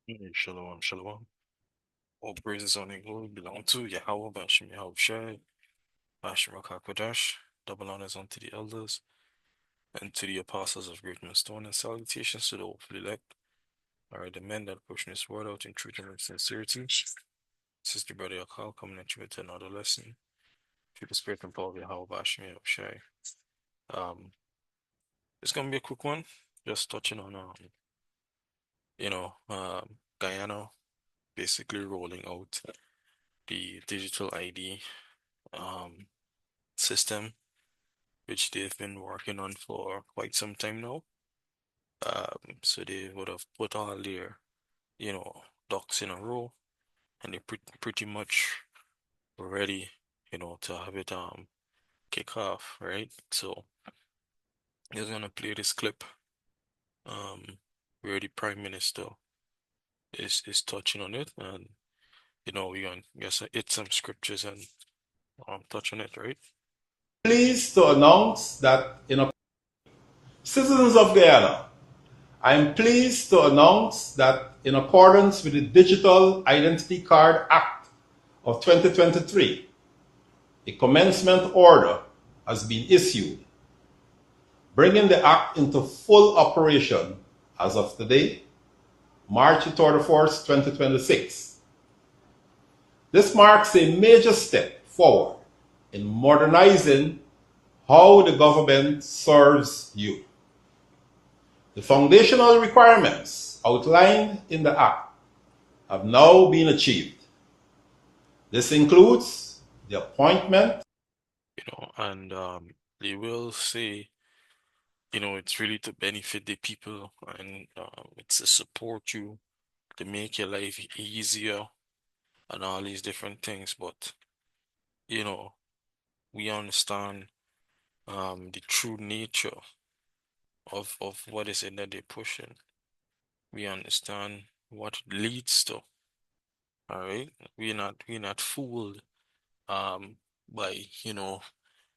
Shalom, shalom. All praises on and glory belong to Yahweh, Bashem Yahweh Shai, Bashem Rakakwadash. Double honors unto the elders and to the apostles of great millstone, and salutations to the hopefully elect. All right, the men that are pushing this word out in truth and in sincerity. Sister Brother Akal coming at you with another lesson. Through the spirit and power of Yahweh, Bashem Yahweh Shai. Um, it's gonna be a quick one, just touching on Guyana basically rolling out the digital ID um system, which they've been working on for quite some time now. So they would have put all their, ducks in a row, and they're pretty much ready, to have it kick off, right? So he's gonna play this clip, where the Prime Minister is touching on it, and we're gonna guess hit some scriptures and touch on it, right? Pleased to announce that citizens of Guyana, I am pleased to announce that in accordance with the Digital Identity Card Act of 2023, a commencement order has been issued, bringing the act into full operation as of today, March 31st, 2026. This marks a major step forward in modernizing how the government serves you. The foundational requirements outlined in the Act have now been achieved. This includes the appointment, And they will say, it's really to benefit the people, and it's to support you, to make your life easier and all these different things. But, you know, we understand the true nature of what is it that they're pushing. We understand what it leads to. All right. We're not fooled by,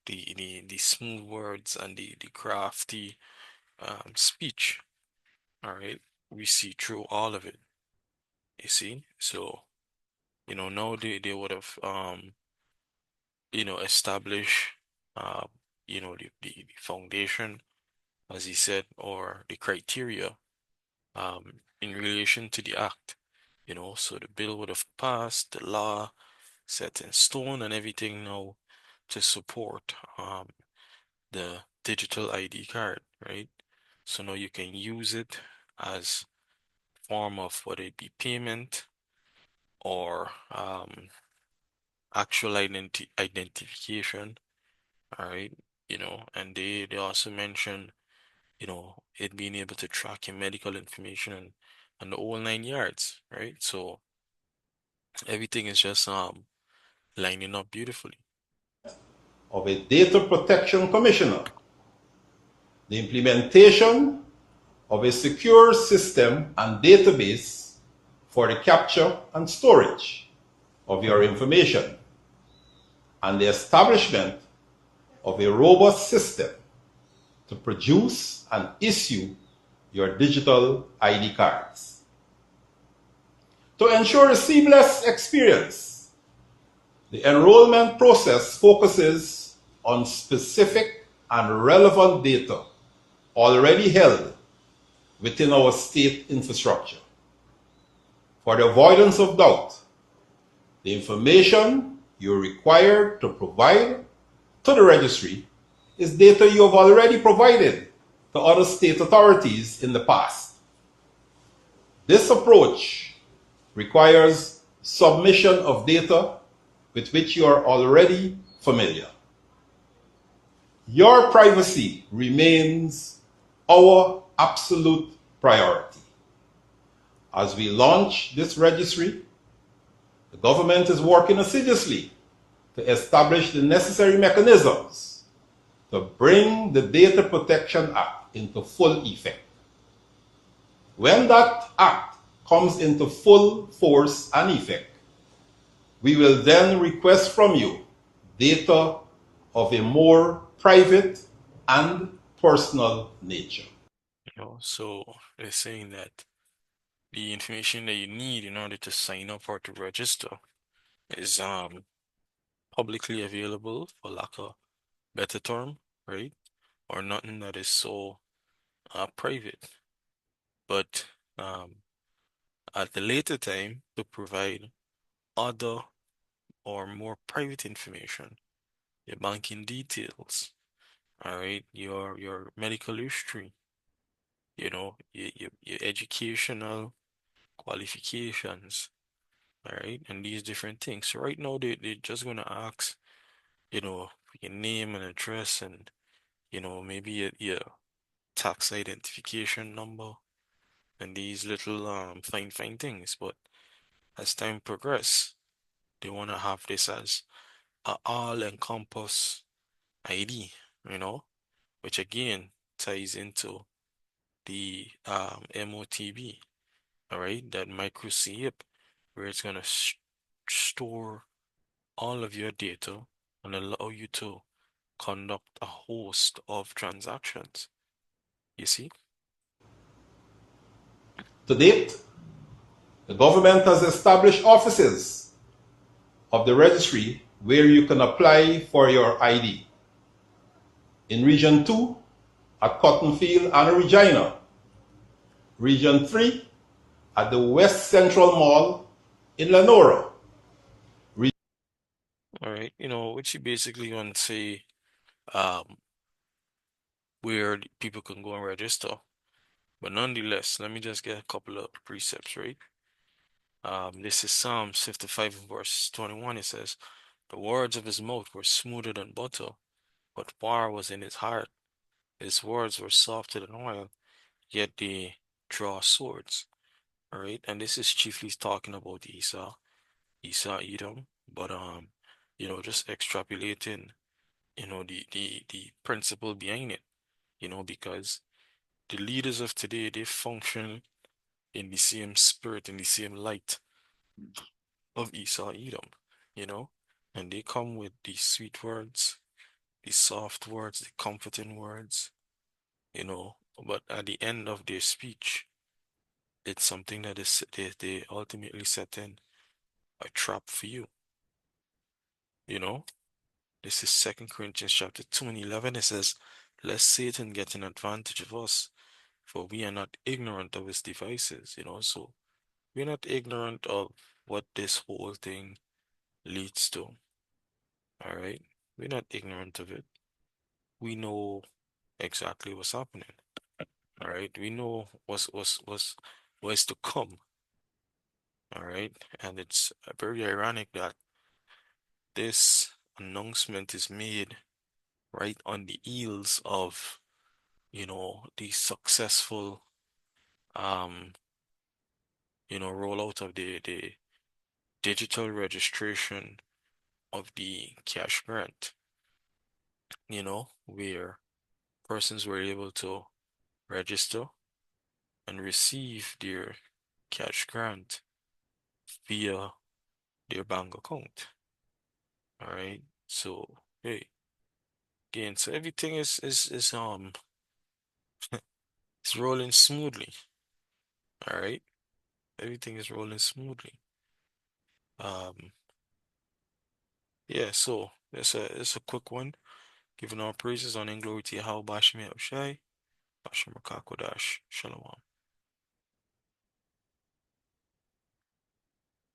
the smooth words and the crafty speech. All right. We see through all of it. You see? So, now they would have establish uh the foundation, as he said, or the criteria in relation to the act. So the bill would have passed, the law set in stone and everything now to support the digital ID card, right? So now you can use it as form of whether it be payment or actual identification, all right? And they also mention, it being able to track your medical information and the whole 9 yards, right? So everything is just lining up beautifully. of a Data Protection Commissioner, the implementation of a secure system and database for the capture and storage of your information, and the establishment of a robust system to produce and issue your digital ID cards. To ensure a seamless experience, the enrollment process focuses on specific and relevant data already held within our state infrastructure. For the avoidance of doubt, the information you're required to provide to the registry is data you have already provided to other state authorities in the past. This approach requires submission of data with which you are already familiar. Your privacy remains our absolute priority. As we launch this registry, the government is working assiduously to establish the necessary mechanisms to bring the Data Protection Act into full effect. When that act comes into full force and effect, we will then request from you data of a more private and personal nature. So they're saying that the information that you need in order to sign up or to register is publicly available, for lack of better term, right? Or nothing that is so private. But at the later time, to provide other or more private information, your banking details, all right, your medical history, your educational qualifications, all right, and these different things. So right now they're just gonna ask, your name and address and maybe your tax identification number and these little fine things. But as time progress, they wanna have this as a all-encompass ID, you know, which again ties into the MOTB, all right, that micro SIP, where it's gonna store all of your data and allow you to conduct a host of transactions. You see? To date, the government has established offices of the registry where you can apply for your ID. In Region 2, at Cottonfield and Regina. Region 3, at the West Central Mall in Lenora. All right, which you basically want to say um where people can go and register. But nonetheless, let me just get a couple of precepts, right? This is Psalms 55 verse 21. It says, "The words of his mouth were smoother than butter, but war was in his heart. His words were softer than oil, yet they draw swords." All right, and this is chiefly talking about Esau, Edom, but just extrapolating, the principle behind it, because the leaders of today, they function in the same spirit, in the same light of Esau, Edom, you know, and they come with these sweet words, these soft words, the comforting words, but at the end of their speech, it's something that is they ultimately set in a trap for you, you know. This is Second Corinthians chapter 2 and 11. It says, "Lest Satan get an advantage of us, for we are not ignorant of his devices," so we're not ignorant of what this whole thing leads to. All right. We're not ignorant of it. We know exactly what's happening. All right. We know what's to come. All right. And it's very ironic that this announcement is made right on the heels of, the successful um, rollout of the digital registration of the cash grant, where persons were able to register and receive their cash grant via their bank account. All right. So, hey, again, so everything is it's rolling smoothly. All right. Everything is rolling smoothly. Um, yeah, so it's a quick one. Giving our praises on and glory to Yahweh Bashmi Shai, Bashim Rakakodash, Shalom.